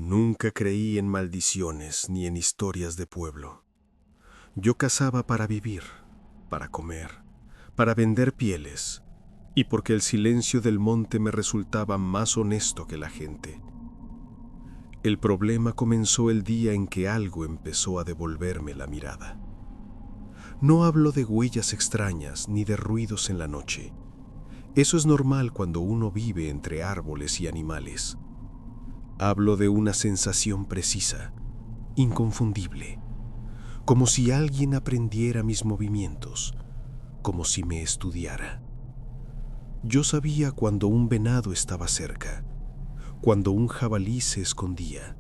Nunca creí en maldiciones ni en historias de pueblo. Yo cazaba para vivir, para comer, para vender pieles, y porque el silencio del monte me resultaba más honesto que la gente. El problema comenzó el día en que algo empezó a devolverme la mirada. No hablo de huellas extrañas ni de ruidos en la noche. Eso es normal cuando uno vive entre árboles y animales. Hablo de una sensación precisa, inconfundible, como si alguien aprendiera mis movimientos, como si me estudiara. Yo sabía cuando un venado estaba cerca, cuando un jabalí se escondía,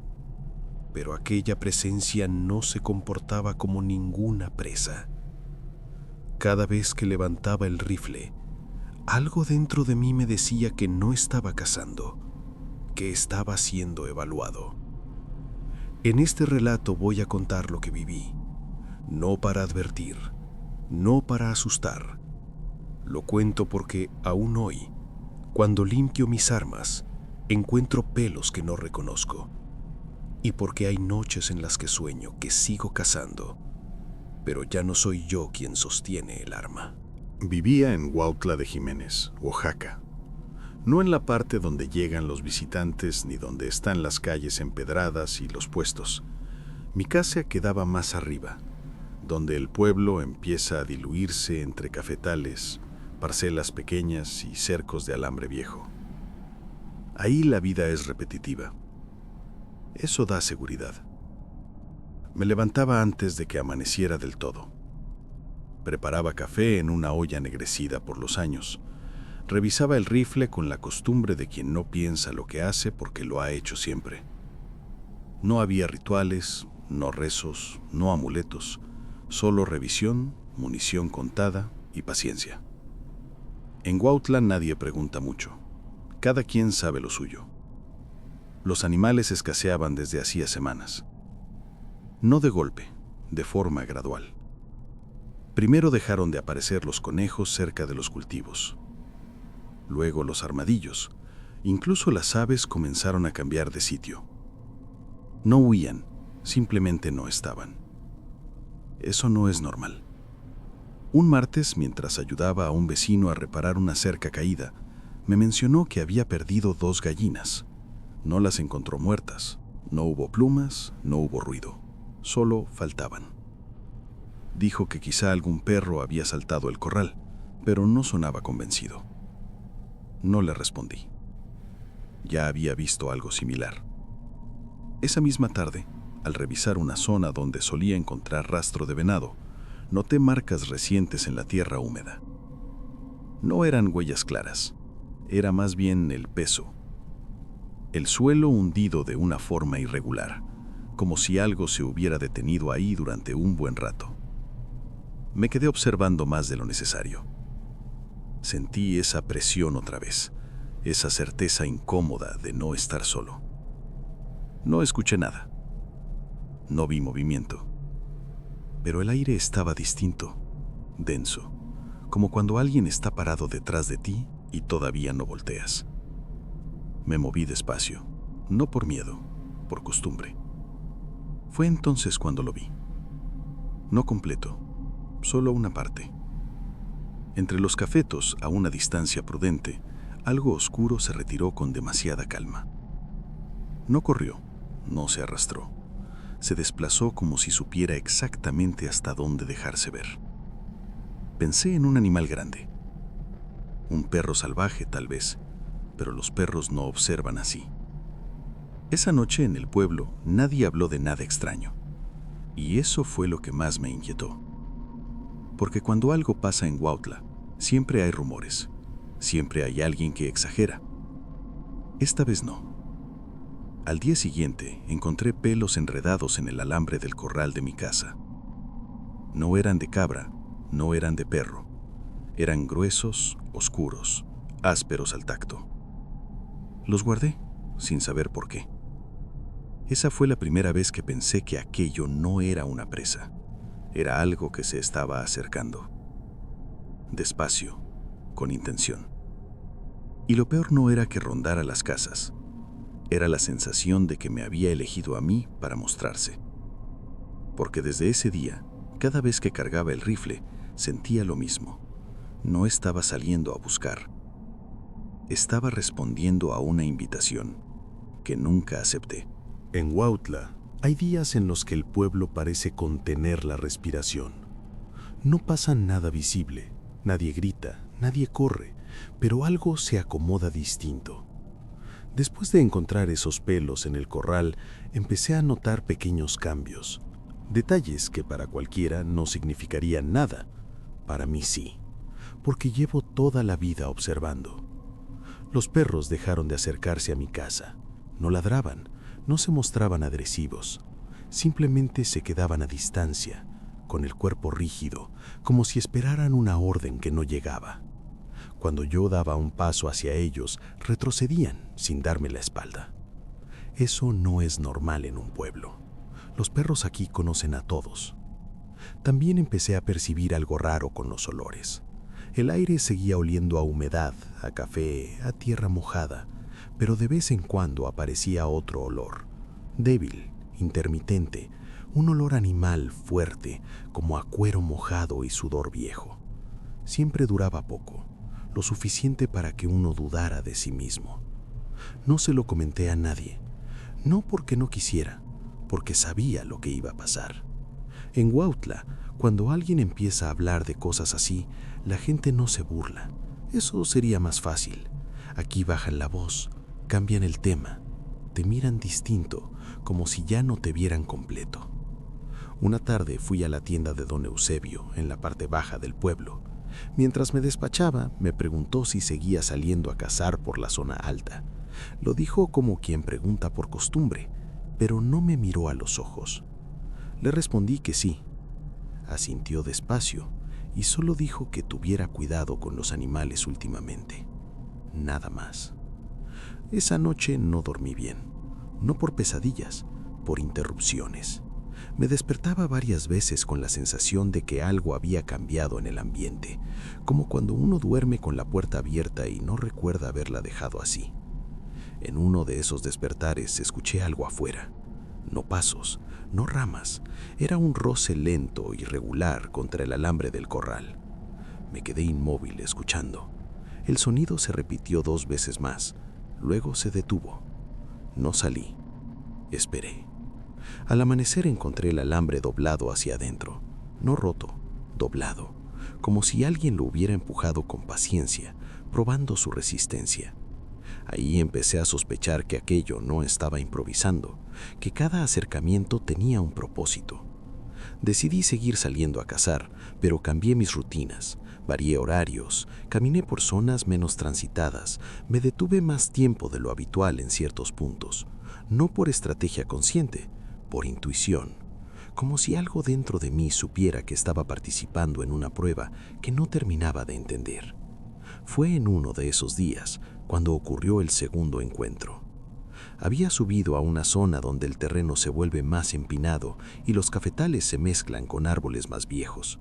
pero aquella presencia no se comportaba como ninguna presa. Cada vez que levantaba el rifle, algo dentro de mí me decía que no estaba cazando, que estaba siendo evaluado. En este relato voy a contar lo que viví, no para advertir, no para asustar. Lo cuento porque aún hoy, cuando limpio mis armas, encuentro pelos que no reconozco. Y porque hay noches en las que sueño que sigo cazando, pero ya no soy yo quien sostiene el arma. Vivía en Huautla de Jiménez, Oaxaca. No en la parte donde llegan los visitantes ni donde están las calles empedradas y los puestos. Mi casa quedaba más arriba, donde el pueblo empieza a diluirse entre cafetales, parcelas pequeñas y cercos de alambre viejo. Ahí la vida es repetitiva. Eso da seguridad. Me levantaba antes de que amaneciera del todo. Preparaba café en una olla ennegrecida por los años. Revisaba el rifle con la costumbre de quien no piensa lo que hace porque lo ha hecho siempre. No había rituales, no rezos, no amuletos, solo revisión, munición contada y paciencia. En Huautla nadie pregunta mucho. Cada quien sabe lo suyo. Los animales escaseaban desde hacía semanas. No de golpe, de forma gradual. Primero dejaron de aparecer los conejos cerca de los cultivos. Luego los armadillos. Incluso las aves comenzaron a cambiar de sitio. No huían, simplemente no estaban. Eso no es normal. Un martes, mientras ayudaba a un vecino a reparar una cerca caída, me mencionó que había perdido 2 gallinas. No las encontró muertas. No hubo plumas, no hubo ruido. Solo faltaban. Dijo que quizá algún perro había saltado el corral, pero no sonaba convencido. No le respondí. Ya había visto algo similar. Esa misma tarde, al revisar una zona donde solía encontrar rastro de venado, noté marcas recientes en la tierra húmeda. No eran huellas claras, era más bien el peso. El suelo hundido de una forma irregular, como si algo se hubiera detenido ahí durante un buen rato. Me quedé observando más de lo necesario. Sentí esa presión otra vez, esa certeza incómoda de no estar solo. No escuché nada. No vi movimiento. Pero el aire estaba distinto, denso, como cuando alguien está parado detrás de ti y todavía no volteas. Me moví despacio, no por miedo, por costumbre. Fue entonces cuando lo vi. No completo, solo una parte. Entre los cafetos, a una distancia prudente, algo oscuro se retiró con demasiada calma. No corrió, no se arrastró. Se desplazó como si supiera exactamente hasta dónde dejarse ver. Pensé en un animal grande. Un perro salvaje, tal vez, pero los perros no observan así. Esa noche en el pueblo nadie habló de nada extraño, y eso fue lo que más me inquietó. Porque cuando algo pasa en Huautla, siempre hay rumores, siempre hay alguien que exagera. Esta vez no. Al día siguiente encontré pelos enredados en el alambre del corral de mi casa. No eran de cabra, no eran de perro. Eran gruesos, oscuros, ásperos al tacto. Los guardé, sin saber por qué. Esa fue la primera vez que pensé que aquello no era una presa. Era algo que se estaba acercando. Despacio, con intención. Y lo peor no era que rondara las casas. era la sensación de que me había elegido a mí para mostrarse. Porque desde ese día, cada vez que cargaba el rifle, sentía lo mismo. No estaba saliendo a buscar. Estaba respondiendo a una invitación que nunca acepté. En Huautla hay días en los que el pueblo parece contener la respiración. No pasa nada visible, nadie grita, nadie corre, pero algo se acomoda distinto. Después de encontrar esos pelos en el corral, empecé a notar pequeños cambios. Detalles que para cualquiera no significarían nada. Para mí sí, porque llevo toda la vida observando. Los perros dejaron de acercarse a mi casa. No ladraban, no se mostraban agresivos. Simplemente se quedaban a distancia, con el cuerpo rígido, como si esperaran una orden que no llegaba. Cuando yo daba un paso hacia ellos, retrocedían sin darme la espalda. Eso no es normal en un pueblo. Los perros aquí conocen a todos. También empecé a percibir algo raro con los olores. El aire seguía oliendo a humedad, a café, a tierra mojada, pero de vez en cuando aparecía otro olor, débil, intermitente, un olor animal fuerte, como a cuero mojado y sudor viejo. Siempre duraba poco, lo suficiente para que uno dudara de sí mismo. No se lo comenté a nadie, no porque no quisiera, porque sabía lo que iba a pasar. En Huautla, cuando alguien empieza a hablar de cosas así, la gente no se burla. Eso sería más fácil. Aquí bajan la voz, cambian el tema, te miran distinto, como si ya no te vieran completo. Una tarde fui a la tienda de don Eusebio, en la parte baja del pueblo. Mientras me despachaba, me preguntó si seguía saliendo a cazar por la zona alta. Lo dijo como quien pregunta por costumbre, pero no me miró a los ojos. Le respondí que sí. Asintió despacio y solo dijo que tuviera cuidado con los animales últimamente. Nada más. Esa noche no dormí bien, no por pesadillas, por interrupciones. Me despertaba varias veces con la sensación de que algo había cambiado en el ambiente, como cuando uno duerme con la puerta abierta y no recuerda haberla dejado así. En uno de esos despertares escuché algo afuera. No pasos, no ramas, era un roce lento y regular contra el alambre del corral. Me quedé inmóvil escuchando. El sonido se repitió 2 veces más, luego se detuvo. No salí, esperé. Al amanecer encontré el alambre doblado hacia adentro, no roto, doblado, como si alguien lo hubiera empujado con paciencia, probando su resistencia. Ahí empecé a sospechar que aquello no estaba improvisando, que cada acercamiento tenía un propósito. Decidí seguir saliendo a cazar, pero cambié mis rutinas, varié horarios, caminé por zonas menos transitadas, me detuve más tiempo de lo habitual en ciertos puntos, no por estrategia consciente, por intuición, como si algo dentro de mí supiera que estaba participando en una prueba que no terminaba de entender. Fue en uno de esos días cuando ocurrió el segundo encuentro. Había subido a una zona donde el terreno se vuelve más empinado y los cafetales se mezclan con árboles más viejos.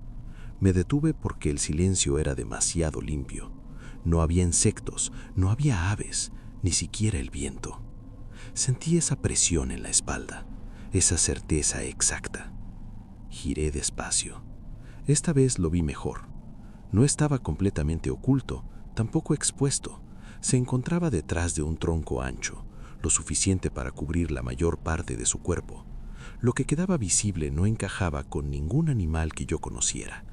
Me detuve porque el silencio era demasiado limpio. No había insectos, no había aves, ni siquiera el viento. Sentí esa presión en la espalda, esa certeza exacta. Giré despacio. Esta vez lo vi mejor. No estaba completamente oculto, tampoco expuesto. Se encontraba detrás de un tronco ancho, lo suficiente para cubrir la mayor parte de su cuerpo. Lo que quedaba visible no encajaba con ningún animal que yo conociera.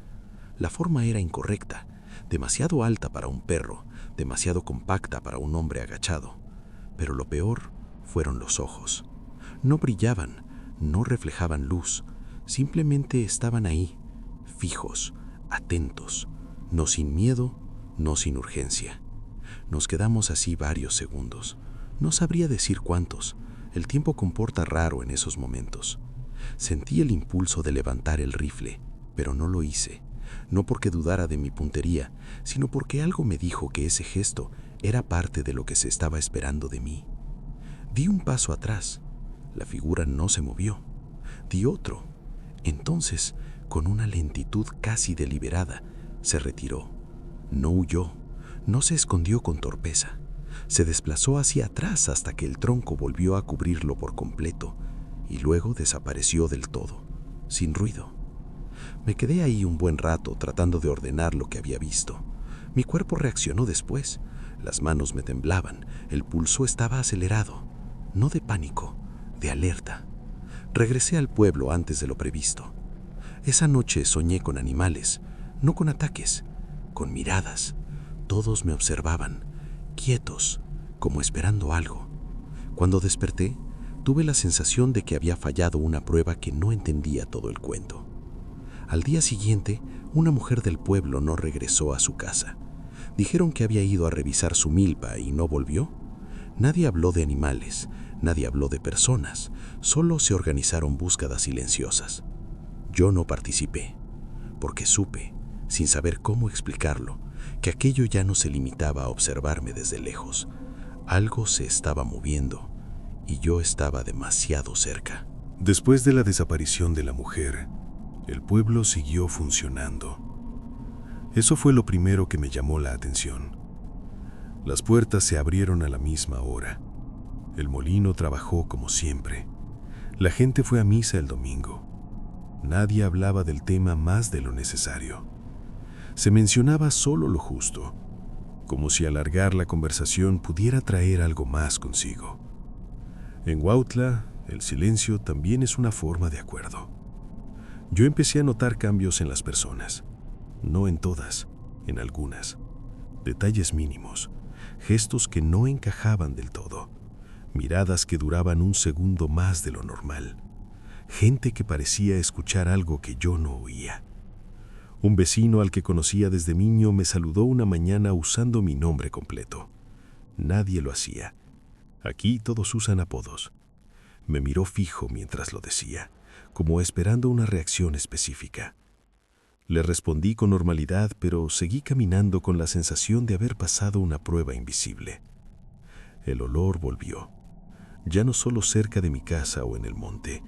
La forma era incorrecta, demasiado alta para un perro, demasiado compacta para un hombre agachado. Pero lo peor fueron los ojos. No brillaban, no reflejaban luz, simplemente estaban ahí, fijos, atentos, no sin miedo, no sin urgencia. Nos quedamos así varios segundos. No sabría decir cuántos. El tiempo comporta raro en esos momentos. Sentí el impulso de levantar el rifle, pero no lo hice. No porque dudara de mi puntería, sino porque algo me dijo que ese gesto era parte de lo que se estaba esperando de mí. Di un paso atrás. La figura no se movió. Di otro. Entonces, con una lentitud casi deliberada, se retiró. No huyó, no se escondió con torpeza. Se desplazó hacia atrás hasta que el tronco volvió a cubrirlo por completo y luego desapareció del todo, sin ruido. Me quedé ahí un buen rato tratando de ordenar lo que había visto. Mi cuerpo reaccionó después. Las manos me temblaban, el pulso estaba acelerado, no de pánico, de alerta. Regresé al pueblo antes de lo previsto. Esa noche soñé con animales, no con ataques, con miradas. Todos me observaban, quietos, como esperando algo. Cuando desperté, tuve la sensación de que había fallado una prueba que no entendía todo el cuento. Al día siguiente, una mujer del pueblo no regresó a su casa. Dijeron que había ido a revisar su milpa y no volvió. Nadie habló de animales, nadie habló de personas, solo se organizaron búsquedas silenciosas. Yo no participé, porque supe, sin saber cómo explicarlo, que aquello ya no se limitaba a observarme desde lejos. Algo se estaba moviendo y yo estaba demasiado cerca. Después de la desaparición de la mujer, el pueblo siguió funcionando. Eso fue lo primero que me llamó la atención. Las puertas se abrieron a la misma hora. El molino trabajó como siempre. La gente fue a misa el domingo. Nadie hablaba del tema más de lo necesario. Se mencionaba solo lo justo, como si alargar la conversación pudiera traer algo más consigo. En Huautla, el silencio también es una forma de acuerdo. Yo empecé a notar cambios en las personas. No en todas, en algunas. Detalles mínimos, gestos que no encajaban del todo, miradas que duraban un segundo más de lo normal, gente que parecía escuchar algo que yo no oía. Un vecino al que conocía desde niño me saludó una mañana usando mi nombre completo. Nadie lo hacía. Aquí todos usan apodos. Me miró fijo mientras lo decía, como esperando una reacción específica. Le respondí con normalidad, pero seguí caminando con la sensación de haber pasado una prueba invisible. El olor volvió, ya no solo cerca de mi casa o en el monte.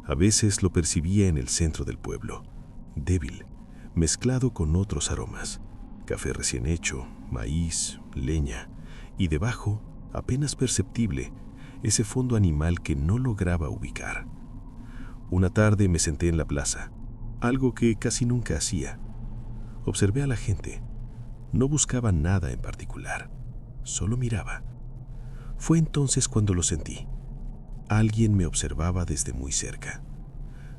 A veces lo percibía en el centro del pueblo, débil, mezclado con otros aromas, café recién hecho, maíz, leña, y debajo, apenas perceptible, ese fondo animal que no lograba ubicar. Una tarde me senté en la plaza, algo que casi nunca hacía. Observé a la gente. No buscaba nada en particular, solo miraba. Fue entonces cuando lo sentí. Alguien me observaba desde muy cerca.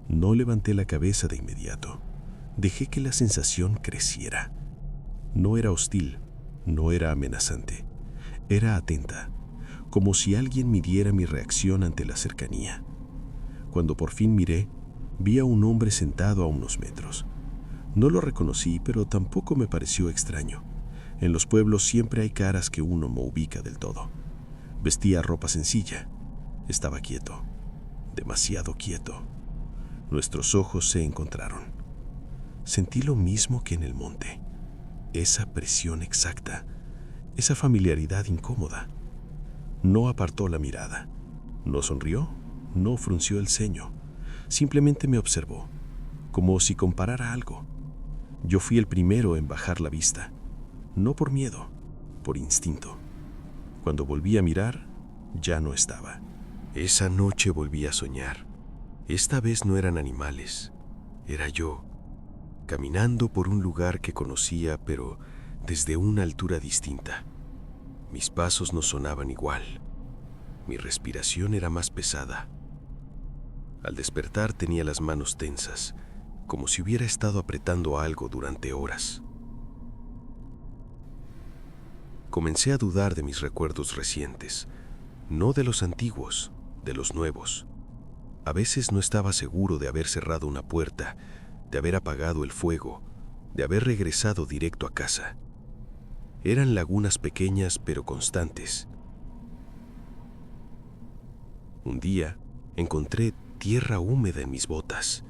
No levanté la cabeza de inmediato. Dejé que la sensación creciera. No era hostil, no era amenazante. Era atenta, como si alguien midiera mi reacción ante la cercanía. Cuando por fin miré, vi a un hombre sentado a unos metros. No lo reconocí, pero tampoco me pareció extraño. En los pueblos siempre hay caras que uno no ubica del todo. Vestía ropa sencilla. Estaba quieto, demasiado quieto. Nuestros ojos se encontraron. Sentí lo mismo que en el monte. Esa presión exacta, esa familiaridad incómoda. No apartó la mirada. No sonrió, no frunció el ceño. Simplemente me observó, como si comparara algo. Yo fui el primero en bajar la vista, no por miedo, por instinto. Cuando volví a mirar, ya no estaba. Esa noche volví a soñar. Esta vez no eran animales, era yo, caminando por un lugar que conocía, pero desde una altura distinta. Mis pasos no sonaban igual. Mi respiración era más pesada. Al despertar tenía las manos tensas, como si hubiera estado apretando algo durante horas. Comencé a dudar de mis recuerdos recientes, no de los antiguos, de los nuevos. A veces no estaba seguro de haber cerrado una puerta, de haber apagado el fuego, de haber regresado directo a casa. Eran lagunas pequeñas pero constantes. Un día encontré tierra húmeda en mis botas.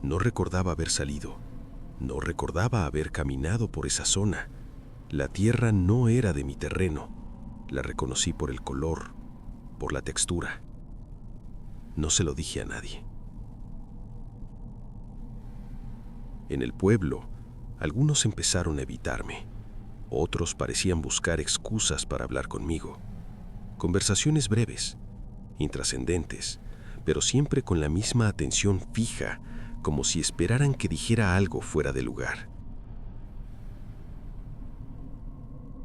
No recordaba haber salido. No recordaba haber caminado por esa zona. La tierra no era de mi terreno. La reconocí por el color, por la textura. No se lo dije a nadie. En el pueblo, algunos empezaron a evitarme. Otros parecían buscar excusas para hablar conmigo. Conversaciones breves, intrascendentes, pero siempre con la misma atención fija, como si esperaran que dijera algo fuera de lugar.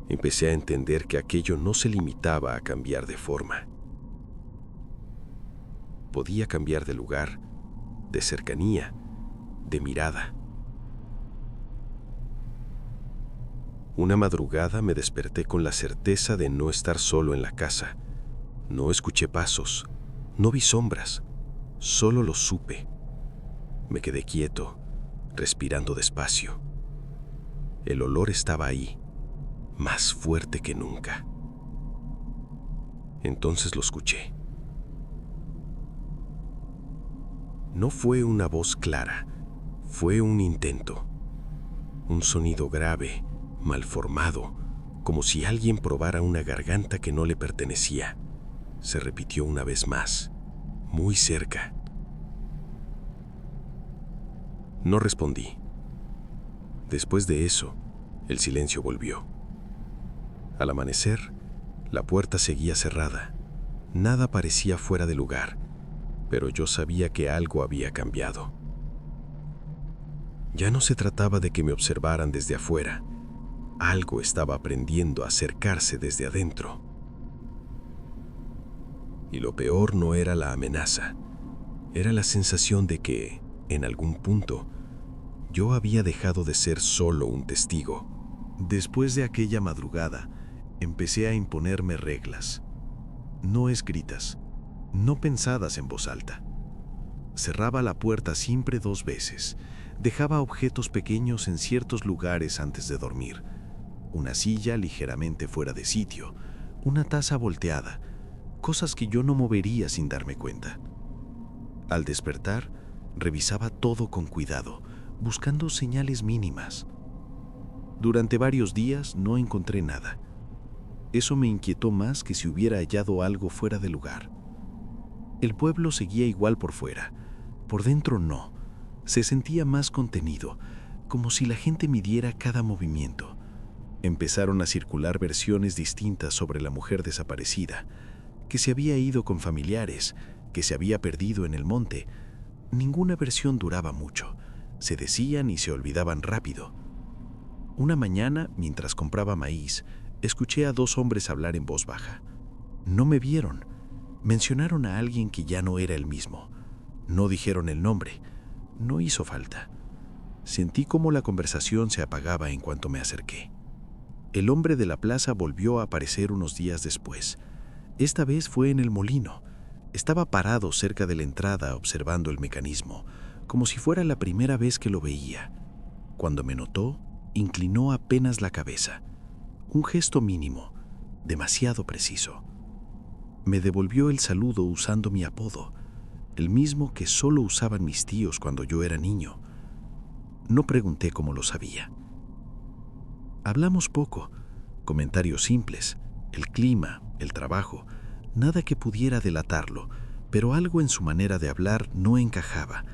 Empecé a entender que aquello no se limitaba a cambiar de forma. Podía cambiar de lugar, de cercanía, de mirada. Una madrugada me desperté con la certeza de no estar solo en la casa. No escuché pasos, no vi sombras, solo lo supe. Me quedé quieto, respirando despacio. El olor estaba ahí, más fuerte que nunca. Entonces lo escuché. No fue una voz clara, fue un intento. Un sonido grave, mal formado, como si alguien probara una garganta que no le pertenecía. Se repitió una vez más, muy cerca. No respondí. Después de eso, el silencio volvió. Al amanecer, la puerta seguía cerrada. Nada parecía fuera de lugar, pero yo sabía que algo había cambiado. Ya no se trataba de que me observaran desde afuera. Algo estaba aprendiendo a acercarse desde adentro. Y lo peor no era la amenaza, era la sensación de que, en algún punto, yo había dejado de ser solo un testigo. Después de aquella madrugada, empecé a imponerme reglas, no escritas, no pensadas en voz alta. Cerraba la puerta siempre 2 veces, dejaba objetos pequeños en ciertos lugares antes de dormir, una silla ligeramente fuera de sitio, una taza volteada, cosas que yo no movería sin darme cuenta. Al despertar, revisaba todo con cuidado, buscando señales mínimas. Durante varios días no encontré nada. Eso me inquietó más que si hubiera hallado algo fuera de lugar. El pueblo seguía igual por fuera, por dentro no. Se sentía más contenido, como si la gente midiera cada movimiento. Empezaron a circular versiones distintas sobre la mujer desaparecida, que se había ido con familiares, que se había perdido en el monte. Ninguna versión duraba mucho. Se decían y se olvidaban rápido. Una mañana, mientras compraba maíz, escuché a 2 hombres hablar en voz baja. No me vieron. Mencionaron a alguien que ya no era el mismo. No dijeron el nombre. No hizo falta. Sentí cómo la conversación se apagaba en cuanto me acerqué. El hombre de la plaza volvió a aparecer unos días después. Esta vez fue en el molino. Estaba parado cerca de la entrada observando el mecanismo, como si fuera la primera vez que lo veía. Cuando me notó, inclinó apenas la cabeza. Un gesto mínimo, demasiado preciso. Me devolvió el saludo usando mi apodo, el mismo que solo usaban mis tíos cuando yo era niño. No pregunté cómo lo sabía. Hablamos poco, comentarios simples, el clima, el trabajo, nada que pudiera delatarlo, pero algo en su manera de hablar no encajaba.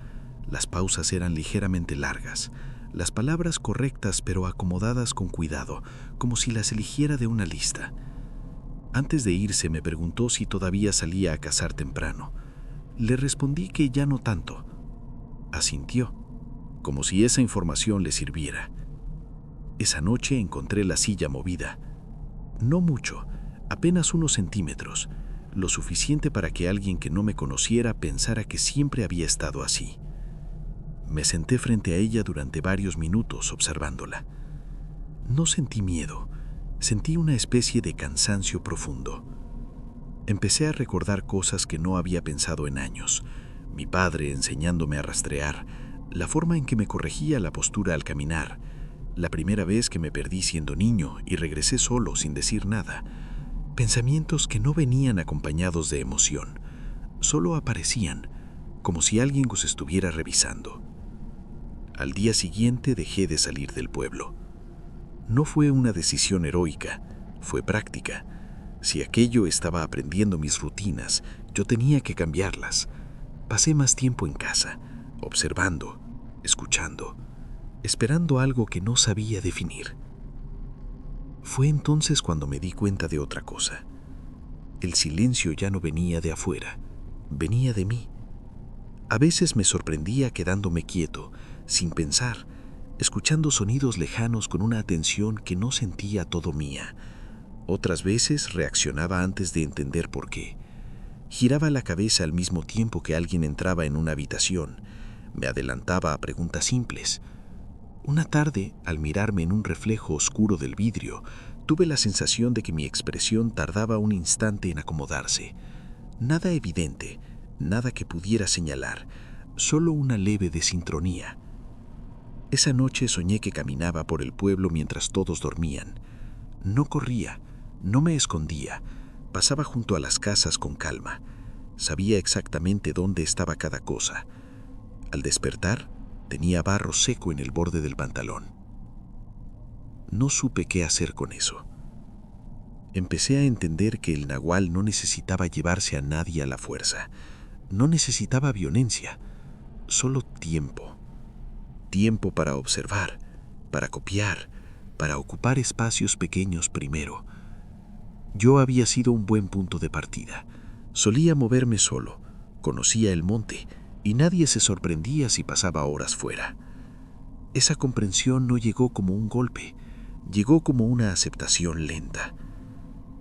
Las pausas eran ligeramente largas, las palabras correctas pero acomodadas con cuidado, como si las eligiera de una lista. Antes de irse me preguntó si todavía salía a cazar temprano. Le respondí que ya no tanto. Asintió, como si esa información le sirviera. Esa noche encontré la silla movida. No mucho, apenas unos centímetros, lo suficiente para que alguien que no me conociera pensara que siempre había estado así. Me senté frente a ella durante varios minutos observándola. No sentí miedo, sentí una especie de cansancio profundo. Empecé a recordar cosas que no había pensado en años. Mi padre enseñándome a rastrear, la forma en que me corregía la postura al caminar, la primera vez que me perdí siendo niño y regresé solo sin decir nada. Pensamientos que no venían acompañados de emoción, solo aparecían, como si alguien los estuviera revisando. Al día siguiente dejé de salir del pueblo. No fue una decisión heroica, fue práctica. Si aquello estaba aprendiendo mis rutinas, yo tenía que cambiarlas. Pasé más tiempo en casa, observando, escuchando, esperando algo que no sabía definir. Fue entonces cuando me di cuenta de otra cosa. El silencio ya no venía de afuera, venía de mí. A veces me sorprendía quedándome quieto, sin pensar, escuchando sonidos lejanos con una atención que no sentía todo mía. Otras veces reaccionaba antes de entender por qué. Giraba la cabeza al mismo tiempo que alguien entraba en una habitación. Me adelantaba a preguntas simples. Una tarde, al mirarme en un reflejo oscuro del vidrio, tuve la sensación de que mi expresión tardaba un instante en acomodarse. Nada evidente, nada que pudiera señalar, solo una leve desincronía. Esa noche soñé que caminaba por el pueblo mientras todos dormían. No corría, no me escondía, pasaba junto a las casas con calma. Sabía exactamente dónde estaba cada cosa. Al despertar, tenía barro seco en el borde del pantalón. No supe qué hacer con eso. Empecé a entender que el nahual no necesitaba llevarse a nadie a la fuerza. No necesitaba violencia, solo tiempo. Tiempo para observar, para copiar, para ocupar espacios pequeños primero. Yo había sido un buen punto de partida. Solía moverme solo, conocía el monte y nadie se sorprendía si pasaba horas fuera. Esa comprensión no llegó como un golpe, llegó como una aceptación lenta.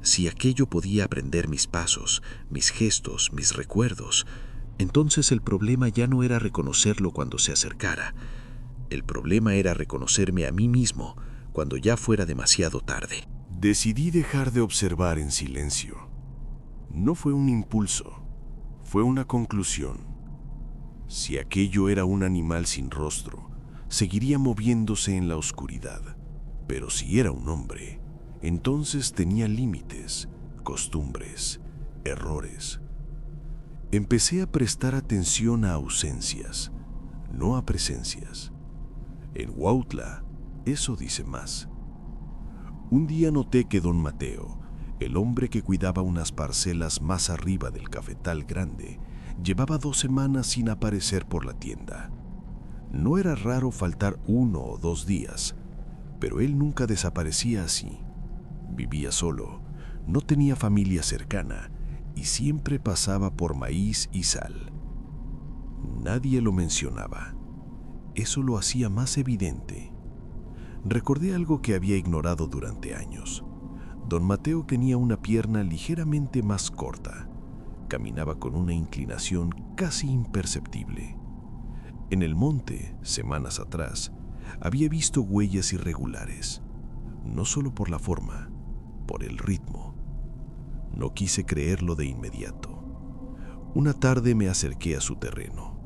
Si aquello podía aprender mis pasos, mis gestos, mis recuerdos, entonces el problema ya no era reconocerlo cuando se acercara. El problema era reconocerme a mí mismo cuando ya fuera demasiado tarde. Decidí dejar de observar en silencio. No fue un impulso, fue una conclusión. Si aquello era un animal sin rostro, seguiría moviéndose en la oscuridad. Pero si era un hombre, entonces tenía límites, costumbres, errores. Empecé a prestar atención a ausencias, no a presencias. En Huautla, eso dice más. Un día noté que don Mateo, el hombre que cuidaba unas parcelas más arriba del cafetal grande, llevaba 2 semanas sin aparecer por la tienda. No era raro faltar 1 o 2 días, pero él nunca desaparecía así. Vivía solo, no tenía familia cercana y siempre pasaba por maíz y sal. Nadie lo mencionaba. Eso lo hacía más evidente. Recordé algo que había ignorado durante años. Don Mateo tenía una pierna ligeramente más corta. Caminaba con una inclinación casi imperceptible. En el monte, semanas atrás, había visto huellas irregulares, no solo por la forma, por el ritmo. No quise creerlo de inmediato. Una tarde me acerqué a su terreno.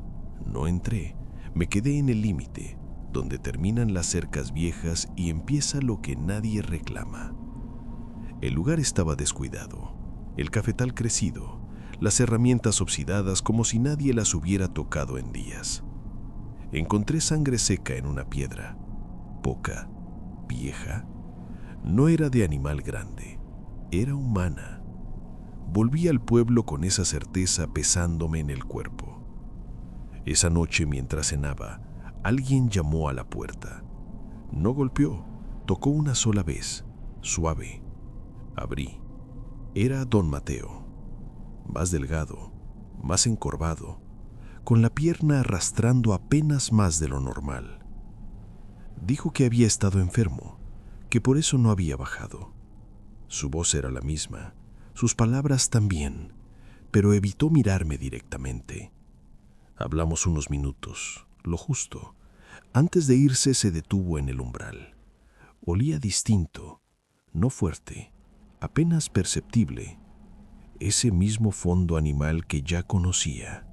No entré, me quedé en el límite, donde terminan las cercas viejas y empieza lo que nadie reclama. El lugar estaba descuidado, el cafetal crecido, las herramientas oxidadas como si nadie las hubiera tocado en días. Encontré sangre seca en una piedra, poca, vieja. No era de animal grande, era humana. Volví al pueblo con esa certeza pesándome en el cuerpo. Esa noche, mientras cenaba, alguien llamó a la puerta. No golpeó, tocó una sola vez, suave. Abrí. Era don Mateo, más delgado, más encorvado, con la pierna arrastrando apenas más de lo normal. Dijo que había estado enfermo, que por eso no había bajado. Su voz era la misma, sus palabras también, pero evitó mirarme directamente. Hablamos unos minutos, lo justo. Antes de irse se detuvo en el umbral. Olía distinto, no fuerte, apenas perceptible, ese mismo fondo animal que ya conocía.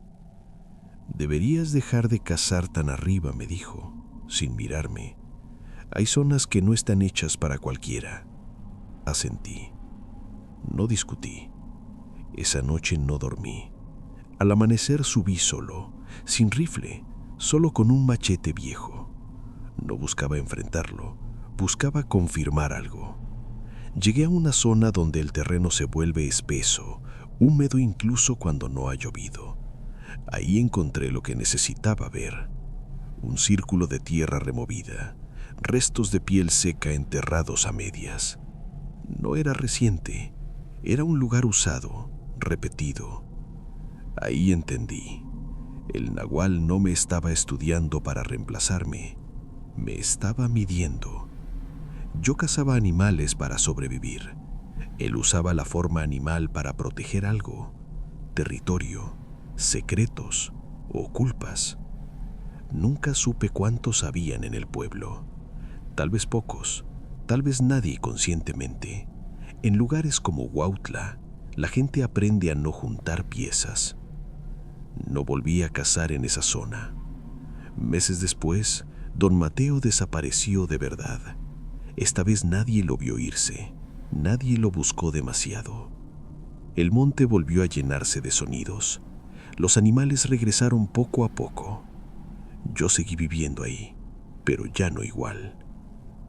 Deberías dejar de cazar tan arriba, me dijo, sin mirarme. Hay zonas que no están hechas para cualquiera. Asentí. No discutí. Esa noche no dormí. Al amanecer subí solo, sin rifle, solo con un machete viejo. No buscaba enfrentarlo, buscaba confirmar algo. Llegué a una zona donde el terreno se vuelve espeso, húmedo incluso cuando no ha llovido. Ahí encontré lo que necesitaba ver. Un círculo de tierra removida, restos de piel seca enterrados a medias. No era reciente, era un lugar usado, repetido. Ahí entendí. El nahual no me estaba estudiando para reemplazarme, me estaba midiendo. Yo cazaba animales para sobrevivir. Él usaba la forma animal para proteger algo, territorio, secretos o culpas. Nunca supe cuántos habían en el pueblo. Tal vez pocos, tal vez nadie conscientemente. En lugares como Huautla, la gente aprende a no juntar piezas. No volví a cazar en esa zona. Meses después, don Mateo desapareció de verdad. Esta vez nadie lo vio irse, nadie lo buscó demasiado. El monte volvió a llenarse de sonidos. Los animales regresaron poco a poco. Yo seguí viviendo ahí, pero ya no igual,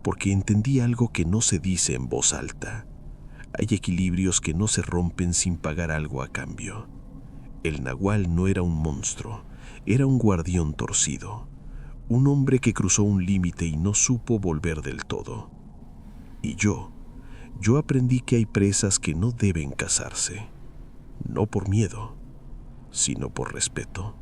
porque entendí algo que no se dice en voz alta. Hay equilibrios que no se rompen sin pagar algo a cambio. El nahual no era un monstruo, era un guardián torcido, un hombre que cruzó un límite y no supo volver del todo. Y yo aprendí que hay presas que no deben cazarse, no por miedo, sino por respeto.